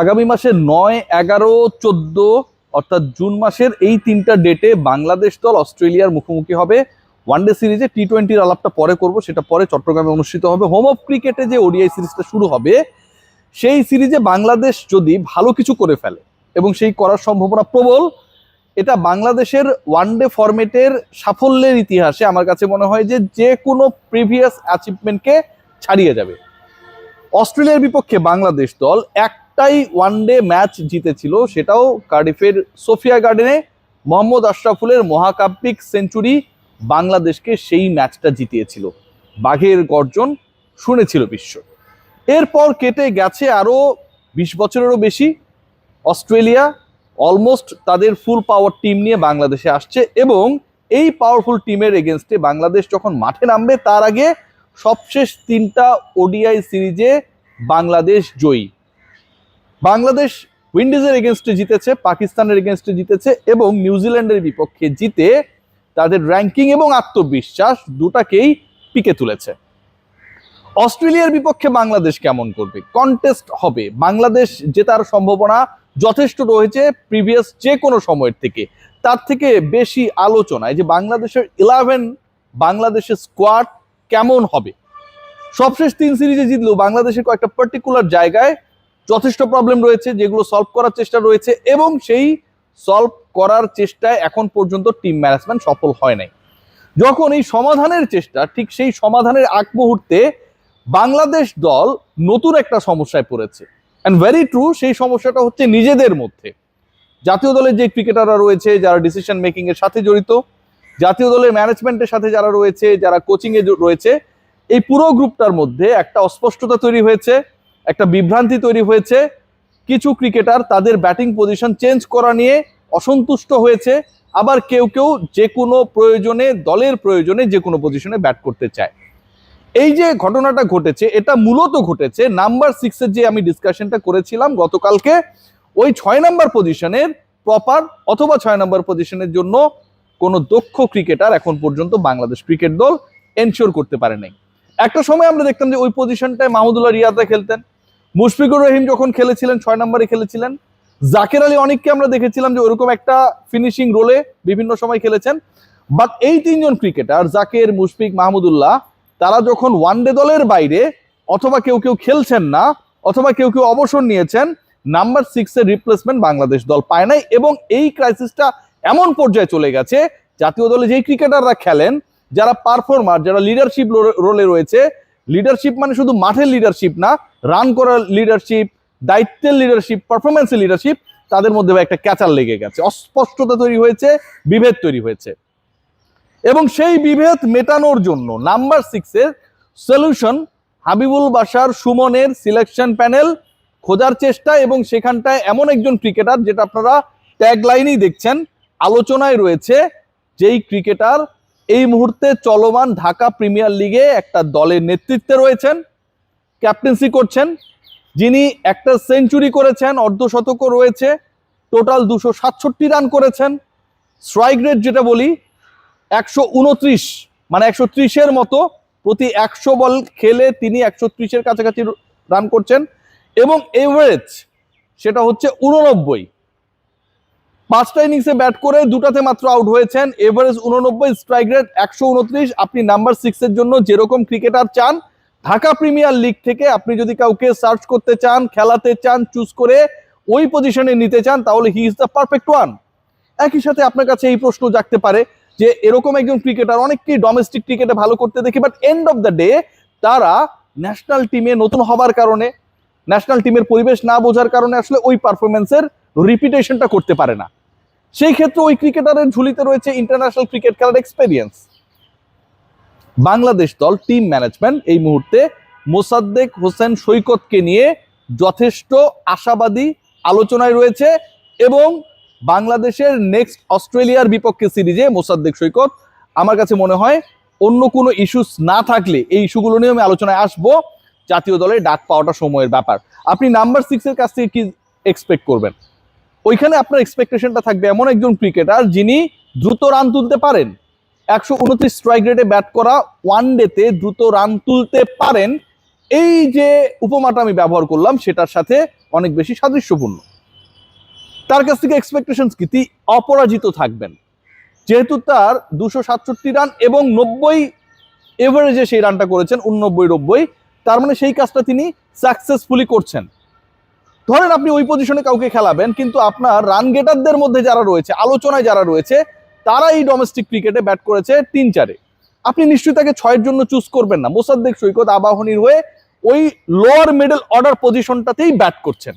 আগামী মাসে 9, 11, 14 অর্থাৎ জুন মাসের এই 3টা ডেটে বাংলাদেশ দল অস্ট্রেলিয়ার মুখোমুখি হবে ওয়ানডে সিরিজে। টি-20-র আলাপটা পরে করব, সেটা পরে চট্টগ্রামে অনুষ্ঠিত হবে। হোম অফ ক্রিকেটে যে ওডিআই সিরিজটা শুরু হবে, সেই সিরিজে বাংলাদেশ যদি ভালো কিছু করে ফেলে এবং সেই করার সম্ভাবনা প্রবল, এটা বাংলাদেশের ওয়ানডে ফরম্যাটের সাফল্যের ইতিহাসে আমার কাছে মনে হয় যে কোনো প্রিভিয়াস অ্যাচিভমেন্টকে ছাড়িয়ে যাবে। অস্ট্রেলিয়ার বিপক্ষে বাংলাদেশ দল একটাই ওয়ানডে ম্যাচ জিতেছিল, সেটাও কার্ডিফের সোফিয়া গার্ডেনে মোহাম্মদ আশরাফুলের মহাকাব্যিক সেঞ্চুরি বাংলাদেশকে সেই ম্যাচটা জিতিয়েছিল। বাঘের গর্জন শুনেছিল বিশ্ব। এরপর কেটে গেছে আরও 20 বছরেরও বেশি। অস্ট্রেলিয়া অলমোস্ট তাদের ফুল পাওয়ার টিম নিয়ে বাংলাদেশে আসছে এবং এই পাওয়ারফুল টিমের এগেনস্টে বাংলাদেশ যখন মাঠে নামবে, তার আগে সবশেষ 3টা ওডিআই সিরিজে বাংলাদেশ জয়ী। বাংলাদেশ উইন্ডিজের এগেনস্টে জিতেছে, পাকিস্তানের এগেনস্টে জিতেছে এবং নিউজিল্যান্ডের বিপক্ষে জিতে তাদের র্যাঙ্কিং এবং আত্মবিশ্বাস দুটাকেই পিকে তুলেছে। অস্ট্রেলিয়ার বিপক্ষে বাংলাদেশ কেমন করবে? কন্টেস্ট হবে। বাংলাদেশ জেতার সম্ভাবনা যথেষ্ট রয়েছে প্রিভিয়াস যে কোনো সময়ের থেকে। তার থেকে বেশি আলোচনায় যে বাংলাদেশের 11, বাংলাদেশের স্কোয়াড কেমন হবে। সবশেষ 3 সিরিজে জিতলেও বাংলাদেশের কয়েকটা পার্টিকুলার জায়গায় যথেষ্ট প্রবলেম রয়েছে, যেগুলো সলভ করার চেষ্টা রয়েছে এবং সেই সলভ করার চেষ্টায় এখন পর্যন্ত টিম ম্যানেজমেন্ট সফল হয় নাই। যখন এই সমাধানের চেষ্টা, ঠিক সেই সমাধানের আগ মুহূর্তে বাংলাদেশ দল নতুন একটা সমস্যায় পড়েছে। অ্যান্ড ভেরি ট্রু, সেই সমস্যাটা হচ্ছে নিজেদের মধ্যে। জাতীয় দলের যে ক্রিকেটাররা রয়েছে, যারা ডিসিশন মেকিং এর সাথে জড়িত, জাতীয় দলের ম্যানেজমেন্টের সাথে যারা রয়েছে, যারা কোচিং এ রয়েছে, এই পুরো গ্রুপটার মধ্যে একটা অস্পষ্টতা তৈরি হয়েছে, একটা বিভ্রান্তি তৈরি হয়েছে। কিছু ক্রিকেটার তাদের ব্যাটিং পজিশন চেঞ্জ করা নিয়ে অসন্তুষ্ট হয়েছে, আবার কেউ কেউ যে কোনো প্রয়োজনে, দলের প্রয়োজনে যে কোনো পজিশনে ব্যাট করতে চায়। এই যে ঘটনাটা ঘটেছে, এটা মূলত ঘটেছে নাম্বার 6-এর যে আমি ডিসকাশনটা করেছিলাম গতকালকে, ওই 6 নাম্বার পজিশনের প্রপার অথবা 6 নাম্বার পজিশনের জন্য কোনো দক্ষ ক্রিকেটার এখন পর্যন্ত বাংলাদেশ ক্রিকেট দল এনশিওর করতে পারে নাই। একটা সময় আমরা দেখতাম যে ওই পজিশনটায় মাহমুদুল্লাহ রিয়াদরা খেলতেন, মুশফিকুর রহিম যখন খেলেছিলেন 6 নম্বরে খেলেছিলেন, জাকের আলী অনেককে আমরা দেখেছিলাম যে ওরকম একটা ফিনিশিং রোলে বিভিন্ন সময় খেলেছেন। বাট এই 3 জন ক্রিকেটার, জাকের, মুশফিক, মাহমুদুল্লাহ, তারা যখন ওয়ানডে দলের বাইরে অথবা কেউ কেউ খেলছেন না অথবা কেউ কেউ অবসর নিয়েছেন, নাম্বার 6-এর রিপ্লেসমেন্ট বাংলাদেশ দল পায় নাই এবং এই ক্রাইসিসটা এমন পর্যায়ে চলে গেছে, জাতীয় দলে যেই ক্রিকেটাররা খেলেন, যারা পারফর্মার, যারা লিডারশিপ রোলে রয়েছে, লিডারশিপ মানে শুধু মাঠের লিডারশিপ না, রান করার লিডারশিপ, দায়িত্বের লিডারশিপ, পারফরমেন্সের লিডারশিপ, তাদের মধ্যে একটা ক্যাচার লেগে গেছে, অস্পষ্টতা তৈরি হয়েছে, বিভেদ তৈরি হয়েছে। এবং সেই বিভেদ মেটানোর জন্য নাম্বার 6-এর সলিউশন হাবিবুল বাশার সুমনের সিলেকশন প্যানেল খোঁজার চেষ্টা এবং সেখানটায় এমন একজন ক্রিকেটার, যেটা আপনারা ট্যাগ লাইনেই দেখছেন, আলোচনায় রয়েছে, যেই ক্রিকেটার এই মুহূর্তে চলমান ঢাকা প্রিমিয়ার লিগে একটা দলের নেতৃত্বে রয়েছেন, ক্যাপ্টেন্সি করছেন, যিনি একটা সেঞ্চুরি করেছেন, অর্ধশতকও রয়েছে, টোটাল 267 রান করেছেন, স্ট্রাইক রেট যেটা বলি 129, মানে 130-এর মতো, প্রতি 100 বল খেলে তিনি 130-এর কাছাকাছি রান করছেন এবং এভারেজ সেটা হচ্ছে 89। 5টা ইনিংসে ব্যাট করে 2টাতে মাত্র আউট হয়েছেন, এভারেজ 89, স্ট্রাইক রেট 129। আপনি নাম্বার 6-এর জন্য যেরকম ক্রিকেটার চান, ঢাকা প্রিমিয়ার লিগ থেকে আপনি যদি কাউকে সার্চ করতে চান, খেলাতে চান, চুজ করে ওই পজিশনে নিতে চান, তাহলে he is the perfect one. একই সাথে আপনার কাছে এই প্রশ্ন জাগতে পারে যে এরকম একজন ক্রিকেটার অনেককেই ডোমেস্টিক ক্রিকেটে ভালো করতে দেখি, but end of the day তারা ন্যাশনাল টিমে নতুন হবার কারণে, ন্যাশনাল টিমের পরিবেশ না বোঝার কারণে আসলে ওই পারফরমেন্সের রিপিটেশনটা করতে পারে না। সেই ক্ষেত্রে ওই ক্রিকেটারের ঝুলিতে রয়েছে ইন্টারন্যাশনাল ক্রিকেট খেলার এক্সপেরিয়েন্স। বাংলাদেশ দল টিম ম্যানেজমেন্ট এই মুহূর্তে মোসাদ্দেক হোসেন সৈকতকে নিয়ে যথেষ্ট আশাবাদী, আলোচনায় রয়েছে এবং বাংলাদেশের নেক্সট অস্ট্রেলিয়ার বিপক্ষে সিরিজে মোসাদ্দেক সৈকত, আমার কাছে মনে হয় অন্য কোনো ইস্যুস না থাকলে এই ইস্যুগুলো নিয়ে আমি আলোচনায় আসবো, জাতীয় দলে ডাক পাওয়াটা সময়ের ব্যাপার। আপনি নাম্বার 6-এর কাছ থেকে কি এক্সপেক্ট করবেন? ওইখানে আপনার এক্সপেকটেশনটা থাকবে এমন একজন ক্রিকেটার যিনি দ্রুত রান তুলতে পারেন, 129 স্ট্রাইক রেটে ব্যাট করা, ওয়ান ডেতে দ্রুত রান তুলতে পারেন, এই যে উপমাটা আমি ব্যবহার করলাম সেটার সাথে অনেক বেশি সাদৃশ্যপূর্ণ। তার কাছ থেকে এক্সপেকটেশনস কি? তিনি অপরাজিত থাকবেন, যেহেতু তার 267 রান এবং 90 এভারেজে সেই রানটা করেছেন, 89-90, তার মানে সেই কাজটা তিনি সাকসেসফুলি করছেন। ধরেন আপনি ওই পজিশনে কাউকে খেলাবেন, কিন্তু আপনার রান গেটারদের মধ্যে যারা রয়েছে, আলোচনায় যারা রয়েছে, তারা এই ডোমেস্টিক ক্রিকেটে ব্যাট করেছে 3-4-এ, আপনি নিশ্চয়ই তাকে 6-এর জন্য চুজ করবেন না। মোসাদ্দেক সৈকত আবাহনীর হয়ে ওই লোয়ার মিডল অর্ডার পজিশনটাতেই ব্যাট করছেন।